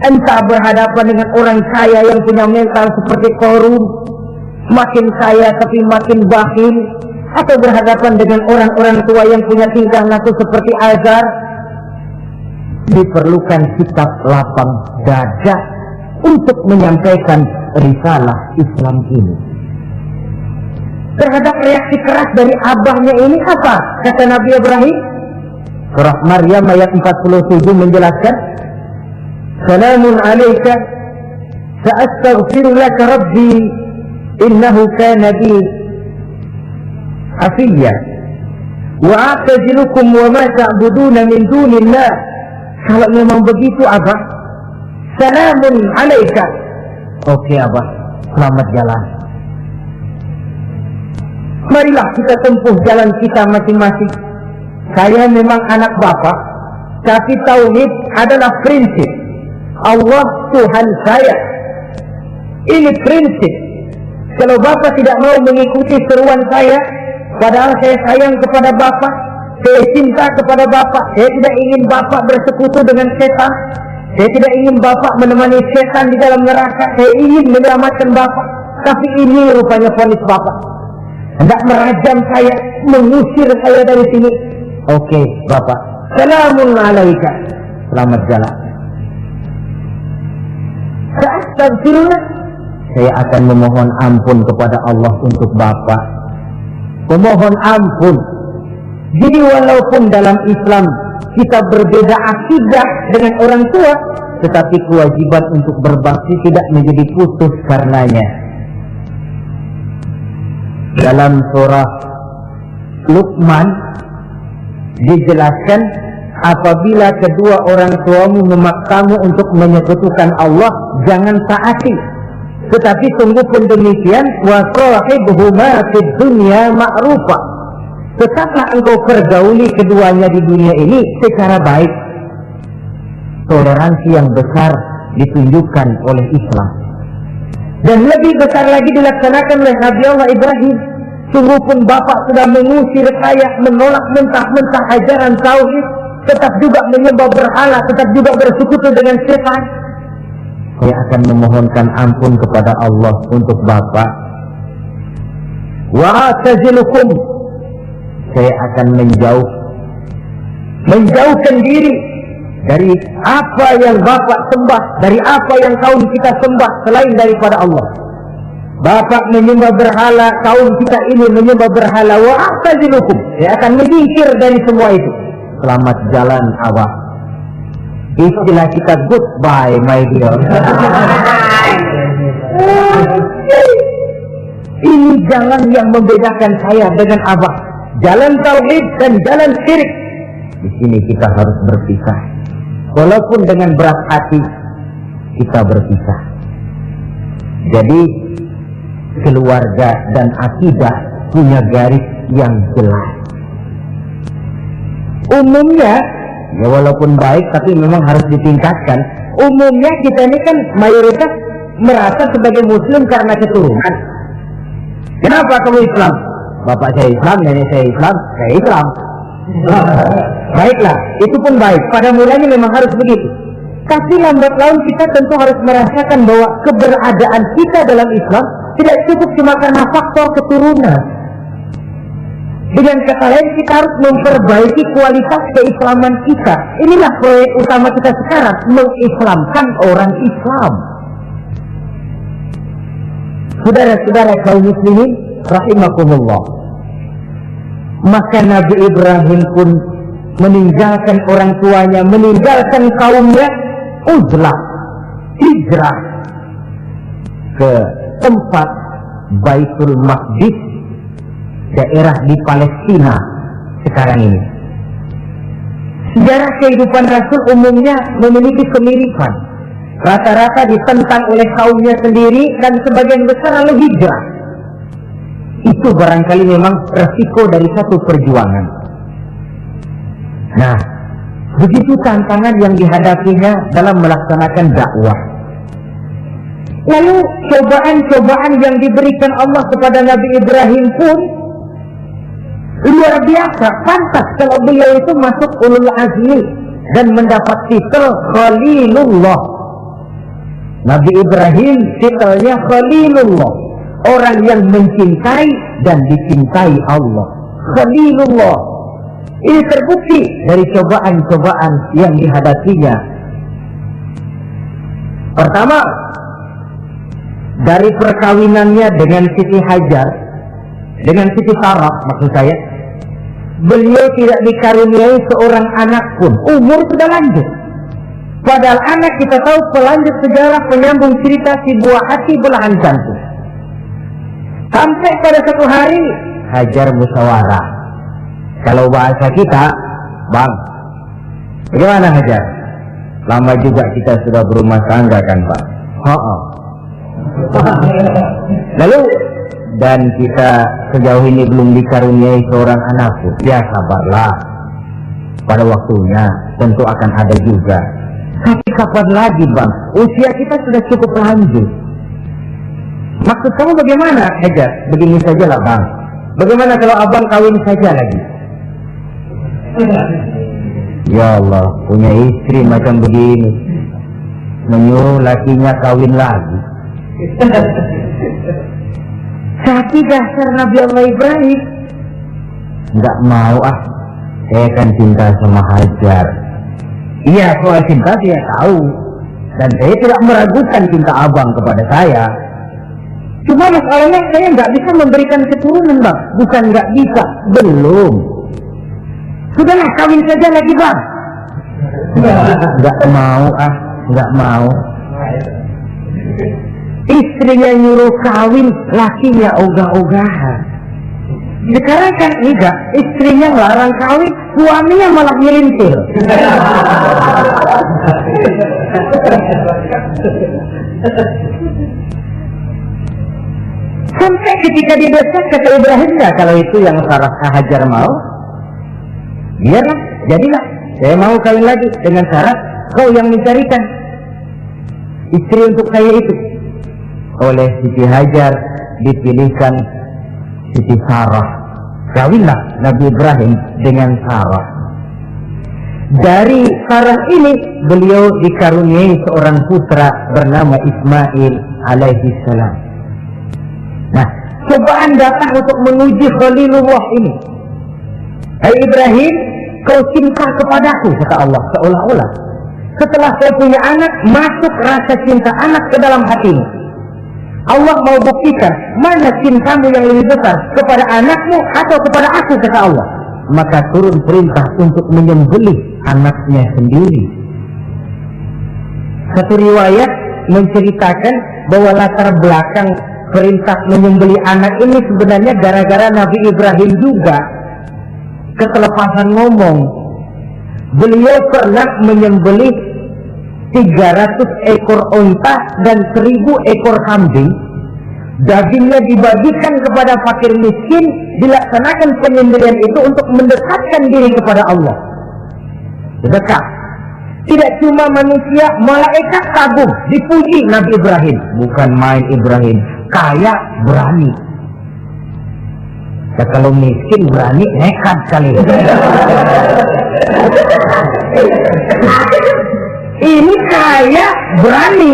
Entah berhadapan dengan orang kaya yang punya mental seperti Korun, makin kaya tapi makin bakhil, atau berhadapan dengan orang-orang tua yang punya tingkah laku seperti Azar. Diperlukan sikap lapang dada untuk menyampaikan risalah Islam ini. Terhadap reaksi keras dari abahnya ini apa? Kata Nabi Ibrahim, surah Maryam ayat 47 menjelaskan, Salamun alaika sa'astaghfiru laka rabbi innahu kana bi hafiyya wa a'tazilukum wa ma ta'buduna min dunillah. Kalau memang begitu abah, Salamun alaika. Oke abah, selamat jalan. Marilah kita tempuh jalan kita masing-masing. Saya memang anak bapak, tapi tauhid adalah prinsip. Allah Tuhan saya. Ini prinsip. Kalau bapak tidak mau mengikuti seruan saya, padahal saya sayang kepada bapak, saya cinta kepada bapak, saya tidak ingin bapak bersekutu dengan setan, saya tidak ingin bapak menemani setan di dalam neraka, saya ingin menyelamatkan bapak. Tapi ini rupanya vonis bapak, hendak merajam saya, mengusir saya dari sini. Oke bapak, Salamun alaika, selamat jalan. Astagfirullah, saya akan memohon ampun kepada Allah untuk bapak. Memohon ampun. Jadi walaupun dalam Islam kita berbeda akidah dengan orang tua, tetapi kewajiban untuk berbakti tidak menjadi putus karenanya. Dalam surah Luqman dijelaskan, apabila kedua orang tuamu memaksamu untuk menyekutukan Allah, jangan taati. Tetapi sungguh pun demikian, wa sahibhuma fid dunya ma'rufa. Tetaplah engkau pergauli keduanya di dunia ini secara baik. Toleransi yang besar ditunjukkan oleh Islam. Dan lebih besar lagi dilaksanakan oleh Nabi Allah Ibrahim. Sungguh pun bapak sudah mengusir saya, menolak mentah-mentah ajaran tauhid, tetap juga menyembah berhala, tetap juga bersekutu dengan setan. Saya akan memohonkan ampun kepada Allah untuk bapak. Wa atazilukum, saya akan menjauhkan diri dari apa yang bapak sembah, dari apa yang kaum kita sembah selain daripada Allah. bapak menyembah berhala, kaum kita ini menyembah berhala, wa a'tazilukum, saya akan menyingkir dari semua itu. Selamat jalan awak. Istilah kita goodbye my dear. Ini jalan yang membedakan saya dengan abah. Jalan tauhid dan jalan syirik. Di sini kita harus berpisah. Walaupun dengan berat hati kita berpisah. Jadi keluarga dan akidah punya garis yang jelas. Umumnya, ya walaupun baik tapi memang harus ditingkatkan. Umumnya kita ini kan mayoritas merasa sebagai muslim karena keturunan. Kenapa kamu Islam? Bapak saya Islam, nenek saya Islam, saya Islam. Baiklah, itu pun baik. Pada mulanya memang harus begitu. Tapi lambat laun kita tentu harus merasakan bahwa keberadaan kita dalam Islam tidak cukup cuma karena faktor keturunan. Dengan kata lain, kita harus memperbaiki kualitas keislaman kita. Inilah proyek utama kita sekarang, mengislamkan orang Islam. Saudara-saudara kaum muslimin rahimakumullah. Maka Nabi Ibrahim pun meninggalkan orang tuanya, meninggalkan kaumnya, uzlah, hijrah ke tempat Baitul Maqdis, daerah di Palestina sekarang ini. Sejarah kehidupan Rasul umumnya memiliki kemiripan. Rata-rata ditentang oleh kaumnya sendiri dan sebagian besar lalu hijrah. Itu barangkali memang resiko dari satu perjuangan. Nah, begitu tantangan yang dihadapinya dalam melaksanakan dakwah. Lalu cobaan-cobaan yang diberikan Allah kepada Nabi Ibrahim pun luar biasa. Pantas kalau beliau itu masuk ulul azmi dan mendapat titel Khalilullah. Nabi Ibrahim titelnya Khalilullah, orang yang mencintai dan dicintai Allah. Khalilullah. Ini terbukti dari cobaan-cobaan yang dihadapinya. Pertama, dari perkawinannya dengan Siti Hajar, dengan Siti Sarah maksud saya, beliau tidak dikaruniai seorang anak pun. Umur sudah lanjut. Padahal anak kita tahu pelanjut sejarah, penyambung cerita, si buah hati, belahan jantung. Sampai pada satu hari Hajar musyawarah. Kalau bahasa kita, Bang, bagaimana Hajar? Lama juga kita sudah berumah tangga kan Pak? Lalu, dan kita sejauh ini belum dikaruniai seorang anak pun. Ya sabarlah, pada waktunya tentu akan ada juga. Tapi kapan lagi Bang? Usia kita sudah cukup lanjut. Maksud kamu bagaimana Hajar? Begini sajalah Bang. Bagaimana kalau abang kawin saja lagi? Ya Allah, punya istri macam begini, menyuruh lakinya kawin lagi. Tapi dasar Nabi Allah Ibrahim, nggak mau saya kan cinta sama Hajar. Iya, soal cinta saya tahu, dan saya tidak meragukan cinta abang kepada saya. Cuma masalahnya saya nggak bisa memberikan keturunan Bang. Bukan nggak bisa, belum. Sudahlah, kawin saja lagi Bang. Nggak mau nggak mau. Istrinya nyuruh kawin, lakinya ogah-ogahan. Sekarang kan enggak, istrinya ngelarang kawin, suaminya malah nyelintir. Sampai ketika didesak kata Ibrahim, ya kalau itu yang Sarah Hajar mau, biarlah, jadilah. Saya mau kawin lagi dengan syarat kau yang mencarikan istri untuk saya itu. Oleh Siti Hajar dipilihkan Siti Sarah. Kawinlah Nabi Ibrahim dengan Sarah. Dari Sarah ini beliau dikaruniai seorang putra bernama Ismail alaihi salam. Nah, cobaan datang untuk menguji Khalilullah ini. Hai Ibrahim, kau cinta kepadaku, kata Allah, seolah-olah setelah saya punya anak, masuk rasa cinta anak ke dalam hatimu. Allah mau buktikan mana cintamu yang lebih besar, kepada anakmu atau kepada aku, kata Allah. Maka turun perintah untuk menyembelih anaknya sendiri. Satu riwayat menceritakan bahwa latar belakang perintah menyembelih anak ini sebenarnya gara-gara Nabi Ibrahim juga ketelepasan ngomong. Beliau pernah menyembelih 300 ekor unta dan 1000 ekor kambing. Dagingnya dibagikan kepada fakir miskin, dilaksanakan penyembelihan itu untuk mendekatkan diri kepada Allah. Dekat. Tidak cuma manusia, malaikat kagum, dipuji Nabi Ibrahim. Bukan main Ibrahim, kaya berani. Ya, kalau miskin berani, nekat kali. Ini kaya berani.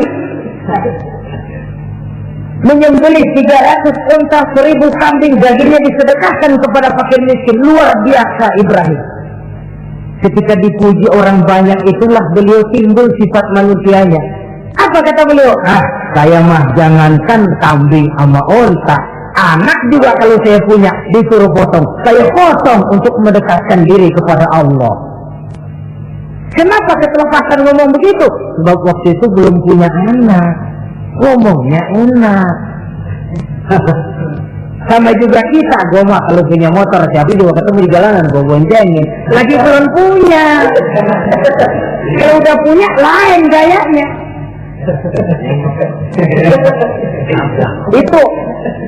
Menyembelih 300 unta, 1000 kambing, dagingnya disedekahkan kepada fakir miskin. Luar biasa Ibrahim. Ketika dipuji orang banyak, itulah beliau timbul sifat manusianya. Apa kata beliau? Saya mah jangankan kambing sama unta, anak juga kalau saya punya disuruh potong, saya potong untuk mendekatkan diri kepada Allah. Kenapa ketelepasan ngomong begitu? Sebab waktu itu belum punya anak, ngomongnya enak. Sama juga kita, gue mah kalau punya motor, siapa juga ketemu di jalanan, gue boncengin. Lagi belum punya. Kalau udah punya, lain gayanya. Itu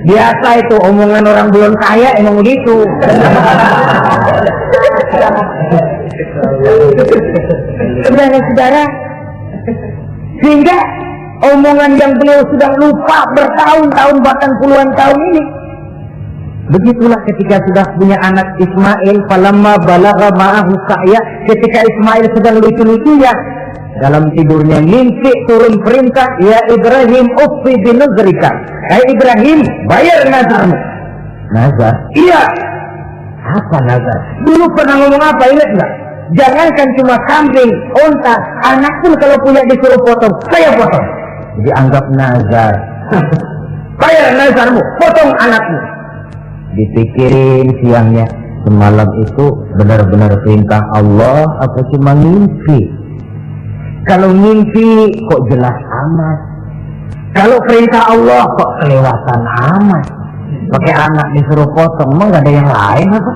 biasa, itu omongan orang belum kaya emang begitu. Saudara-saudara, sehingga omongan yang beliau sudah lupa bertahun-tahun bahkan puluhan tahun ini. Begitulah ketika sudah punya anak Ismail, falamma balagha ma'ahu sa'ya, ketika Ismail sedang lucu-lucunya dalam tidurnya, mimpi turun perintah, ya Ibrahim uffi binuzrika. Hai Ibrahim, bayar nazarmu. Nazar? Iya. Apa nazar? Dulu pernah ngomong apa, ingat enggak? Jangankan cuma kambing, unta, anak pun kalau punya disuruh potong, saya potong. Jadi anggap nazar. Bayar nazarmu, potong anakmu. Dipikirin siangnya, semalam itu benar-benar perintah Allah apa cuma mimpi? Kalau mimpi kok jelas amat, kalau perintah Allah kok kelewatan amat. Pakai anak disuruh potong, emang gak ada yang lain apa?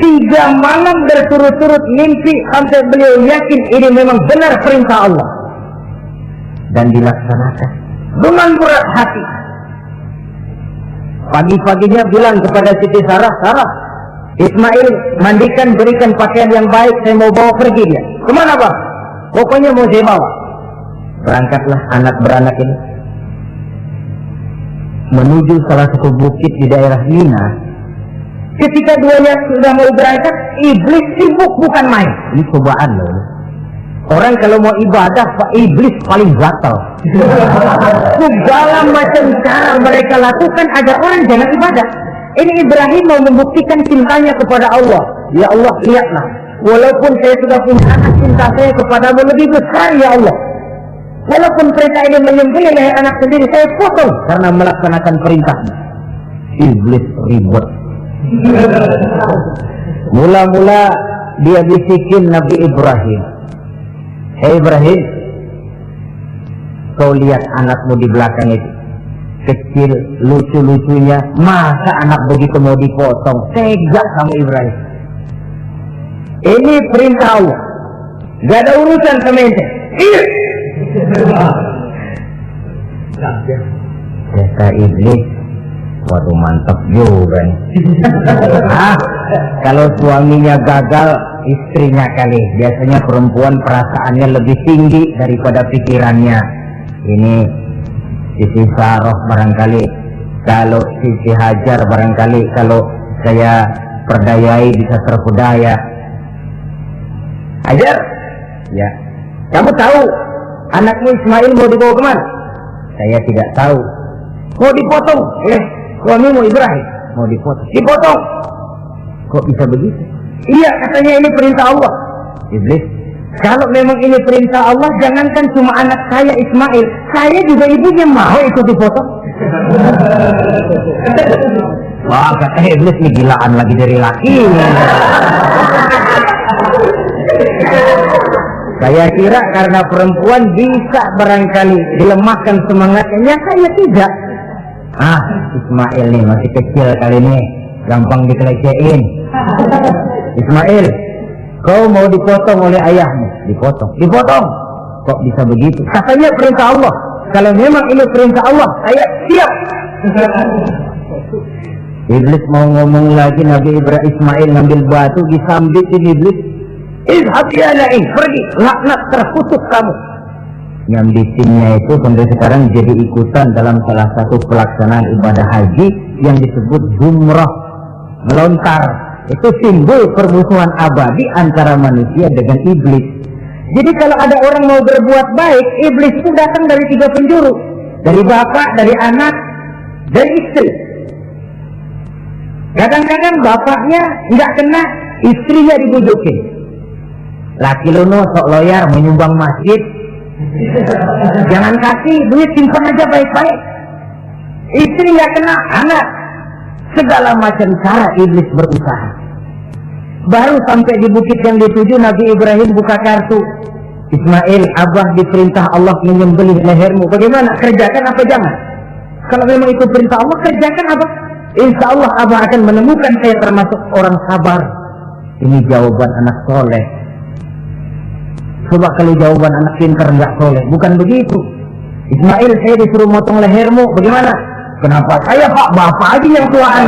3 malam berturut-turut mimpi sampai beliau yakin ini memang benar perintah Allah dan dilaksanakan dengan berat hati. Pagi-paginya bilang kepada Siti Sarah, Sarah, Ismail mandikan, berikan pakaian yang baik, saya mau bawa pergi dia. Kemana bang? Pokoknya mau saya bawa. Berangkatlah anak beranak ini menuju salah satu bukit di daerah Mina. Ketika duanya sudah mau berangkat, iblis sibuk bukan main. Ini cobaan loh. Orang kalau mau ibadah, Pak, iblis paling gatal. Segala macam cara mereka lakukan agar orang jangan ibadah. Ini Ibrahim mau membuktikan cintanya kepada Allah. Ya Allah, lihatlah, walaupun saya sudah punya anak, cinta saya kepadamu lebih besar ya Allah. Walaupun perintah ini menyembelih anak sendiri, saya potong karena melaksanakan perintahmu. Iblis ribet. Mula-mula dia bisikin Nabi Ibrahim. Hei Ibrahim, kau lihat anakmu di belakang itu, kecil, lucu-lucunya, masa anak begitu mau dipotong? Tega sama Ibrahim. Ini perintah Allah, gak ada urusan sama ente. Iya. Kata iblis, waduh mantap juga nih. Kalau suaminya gagal, istrinya kali. Biasanya perempuan perasaannya lebih tinggi daripada pikirannya. Ini Siti Sarah barangkali, kalau Siti Hajar barangkali kalau saya perdayai bisa terpedaya. Hajar, ya, kamu tahu anakmu Ismail mau dibawa kemana? Saya tidak tahu. Mau dipotong oleh suamimu Ibrahim. Mau dipotong. Dipotong. Kok bisa begitu? Iya, katanya ini perintah Allah. Iblis, Kalau memang ini perintah Allah, jangankan cuma anak saya Ismail, saya juga ibunya mau ikut dipotong. Wah, kata iblis nih gilaan lagi dari laki. Saya kira karena perempuan bisa barangkali dilemahkan semangatnya, saya tidak. Ismail nih masih kecil kali ini, gampang dikelecehin. Ismail, kau mau dipotong oleh ayahmu? Dipotong. Kok bisa begitu? Katanya perintah Allah. Kalau memang ini perintah Allah, saya siap. Iblis mau ngomong lagi, Nabi Ibrahim Ismail ngambil batu disambitin iblis. Izhab ya la'in, pergi, laknat, terkutuk kamu. Nyambitinnya itu sampai sekarang jadi ikutan dalam salah satu pelaksanaan ibadah haji yang disebut jumrah, melontar. Itu simbol permusuhan abadi antara manusia dengan iblis. Jadi kalau ada orang mau berbuat baik, iblis itu datang dari 3 penjuru. Dari bapak, dari anak, dari istri. Kadang-kadang bapaknya nggak kena, istrinya dibujukin. Laki lu sok loyar menyumbang masjid. Jangan kasih duit, simpan aja baik-baik. Istri nggak kena, anak. Segala macam cara iblis berusaha. Baru sampai di bukit yang dituju, Nabi Ibrahim buka kartu. Ismail, Abah diperintah Allah menyembelih lehermu. Bagaimana? Kerjakan apa jangan? Kalau memang itu perintah Allah, kerjakan Abah. Insya Allah Abah akan menemukan saya termasuk orang sabar. Ini jawaban anak soleh. Coba kalau jawaban anak pintar nggak soleh, bukan begitu. Ismail, saya disuruh motong lehermu. Bagaimana? Kenapa saya Pak? Bapak aja yang tuaan.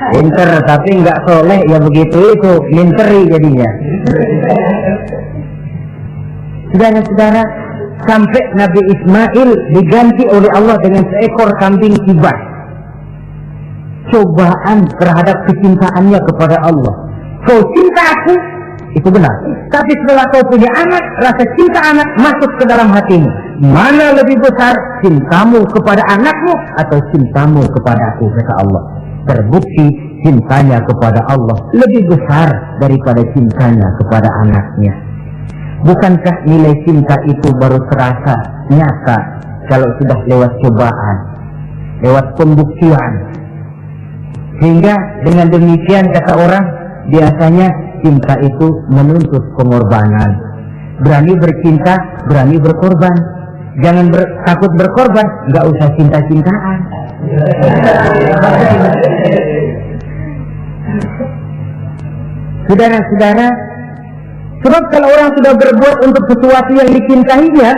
Pinter, tapi nggak soleh, ya begitu itu, minteri jadinya. Saudara-saudara, sampai Nabi Ismail diganti oleh Allah dengan seekor kambing kibas. Cobaan terhadap kecintaannya kepada Allah. Kau cinta aku, itu benar. Tapi setelah kau punya anak, rasa cinta anak masuk ke dalam hatimu. Mana lebih besar, cintamu kepada anakmu atau cintamu kepada aku, kata Allah. Terbukti cintanya kepada Allah lebih besar daripada cintanya kepada anaknya. Bukankah nilai cinta itu baru terasa nyata kalau sudah lewat cobaan, lewat pembuktian? Sehingga dengan demikian kata orang, biasanya cinta itu menuntut pengorbanan. Berani bercinta, berani berkorban. Jangan takut berkorban, nggak usah cinta-cintaan. Saudara-saudara, sebab kalau orang sudah berbuat untuk sesuatu yang dicintainya,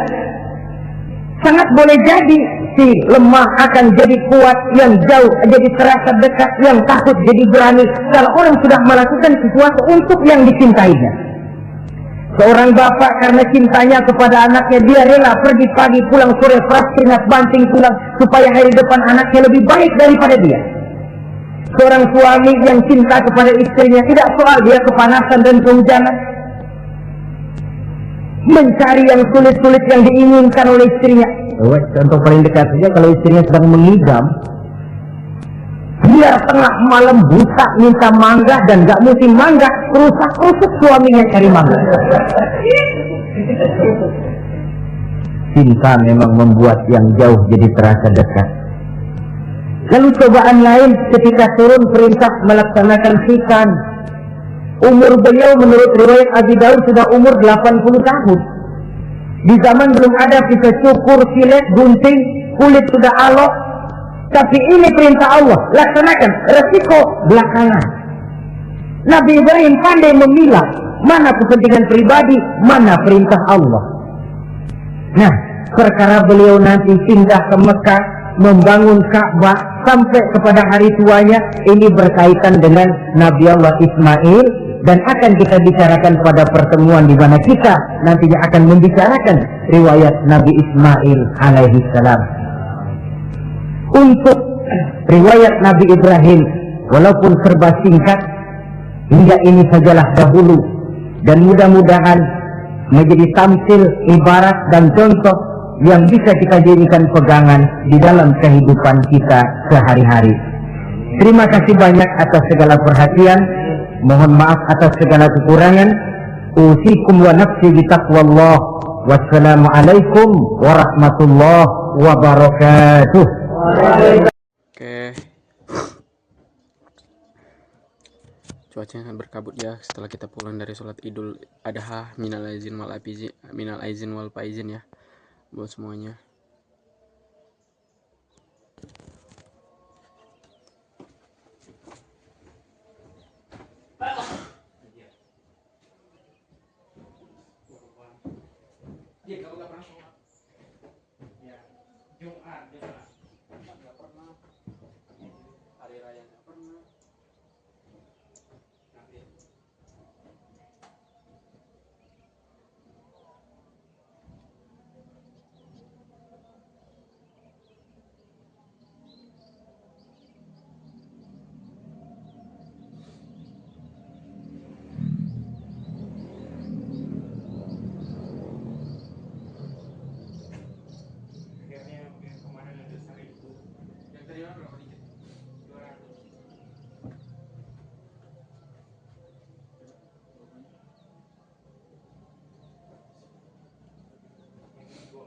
sangat boleh jadi si lemah akan jadi kuat, yang jauh jadi terasa dekat, yang takut jadi berani. Kalau orang sudah melakukan sesuatu untuk yang dicintainya. Seorang bapak karena cintanya kepada anaknya, dia rela pergi pagi pulang sore, peras keringat banting tulang supaya hari depan anaknya lebih baik daripada dia. Seorang suami yang cinta kepada istrinya, tidak soal dia kepanasan dan kehujanan, mencari yang sulit-sulit yang diinginkan oleh istrinya. Contoh paling dekat saja, kalau istrinya sedang mengidam, dia tengah malam buta minta mangga dan gak musim mangga, rusak-rusuk suaminya cari mangga. Cinta memang membuat yang jauh jadi terasa dekat. Lalu cobaan lain ketika turun perintah melaksanakan khitan. Umur beliau menurut riwayat Abi Daud sudah umur 80 tahun. Di zaman belum ada pisau cukur, silet, gunting, kulit sudah alok. Tapi ini perintah Allah, laksanakan, resiko belakangan. Nabi Ibrahim pandai memilah mana kepentingan pribadi, mana perintah Allah. Nah, perkara beliau nanti pindah ke Mekah, membangun Ka'bah sampai kepada hari tuanya, ini berkaitan dengan Nabi Allah Ismail, dan akan kita bicarakan pada pertemuan di mana kita nantinya akan membicarakan riwayat Nabi Ismail alaihi salam. Untuk riwayat Nabi Ibrahim, walaupun serba singkat, hingga ini sajalah dahulu, dan mudah-mudahan menjadi tamsil, ibarat dan contoh yang bisa kita jadikan pegangan di dalam kehidupan kita sehari-hari. Terima kasih banyak atas segala perhatian. Mohon maaf atas segala kekurangan. Usikum wa nafsi bitaqwallah. Wassalamualaikum warahmatullahi wabarakatuh. Oke. Cuacanya berkabut ya setelah kita pulang dari sholat Idul Adha. Minal aizin wal faizin ya buat semuanya. Hari raya nggak pernah. Yang terima berapa dikit? 200.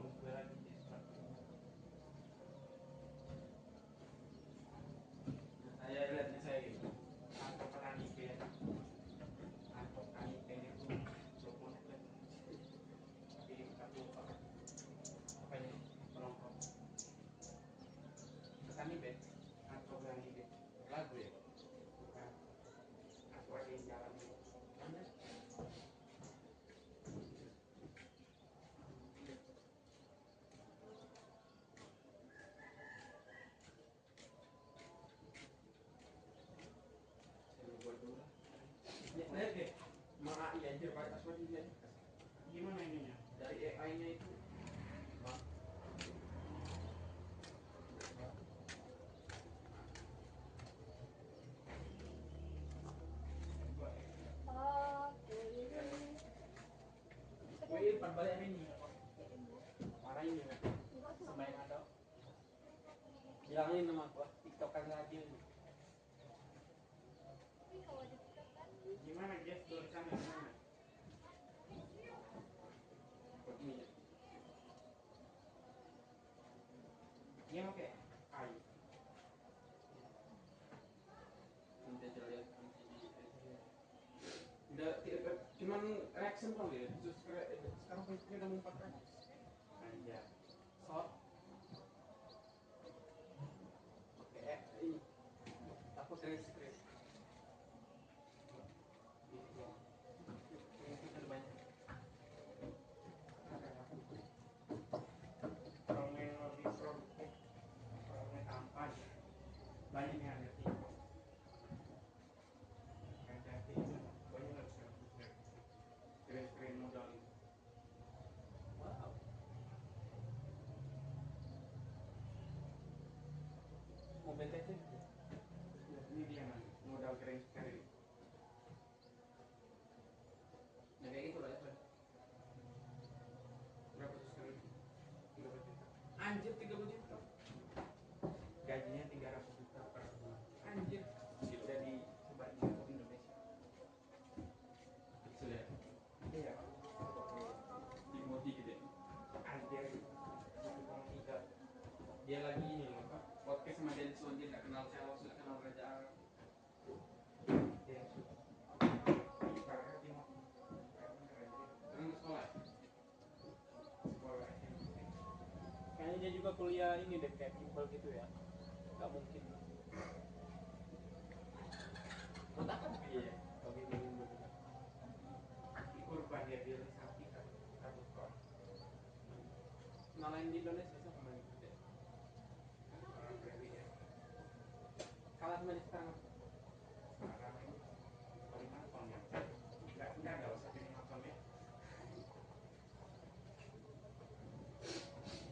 Saya lihat saya gitu. Atau petani itu tapi kita lupa apa ini penonton petani bed atau petani bed lagu ya bukan aku ada yang jalan mana saya buat dulu lah ya lihat deh mak iya anjir Pak Aswadi dia gimana ininya dari AI-nya itu Irfan balik ini marah ini sama yang ada bilangin nama gua tiktokan lagi ini gimana guys tulisannya gimana begini ya oke ayo nanti aja lihat udah cuman reaction doang ya terus sekarang Facebooknya udah 400 aja short oke ini takut screen ini banyak kalau yang lebih produktif kalau yang tampan banyak yang ada banyak screen modal wow mau BTC ini dia nanti modal keren sekali nah kayak gitu lah ya berapa tuh sekali 30 juta anjir 30 juta gajinya 300 juta per bulan anjir sudah disebar di seluruh Indonesia sudah iya di modi gede anjir 1,3 dia lagi ini loh Pak podcast sama Denson dia nggak kenal saya sudah kenal Raja Arab dia sekarang sekolah kayaknya dia juga kuliah ini deh kayak bimbel gitu ya nggak mungkin buat apa dia kalau bimbel gitu di kurban dia beli sapi satu ekor ngalahin di Indonesia sama main gede orang berani ya kalah sama di sekarang ini paling nonton ya nggak ada usah jadi nonton ya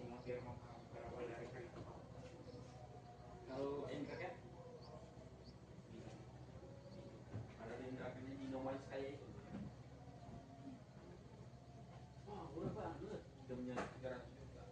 mau dia mau berawal dari kereta kalau Indra kan ada Indra kan di nomor saya itu wah murah banget jamnya 300 juta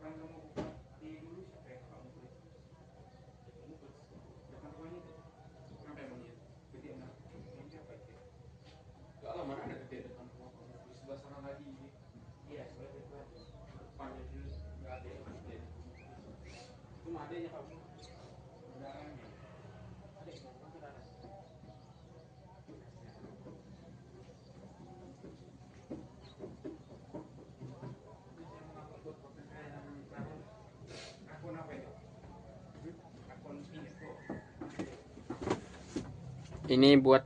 Kapan kamu buka di dulu siapa yang kamu tulis? Kamu tulis depan rumahnya itu. Kenapa emang iya? Gede enak. Ini apa itu? Gak lama mana ada gede depan rumah kamu. Di sebelah sana lagi. Iya, sebelah depan. Depannya dulu nggak ada yang gede. Cuma adanya kamu. Saudaranya. Adik kamu kan saudara. Akun apa itu? Akun ini kok. Ini buat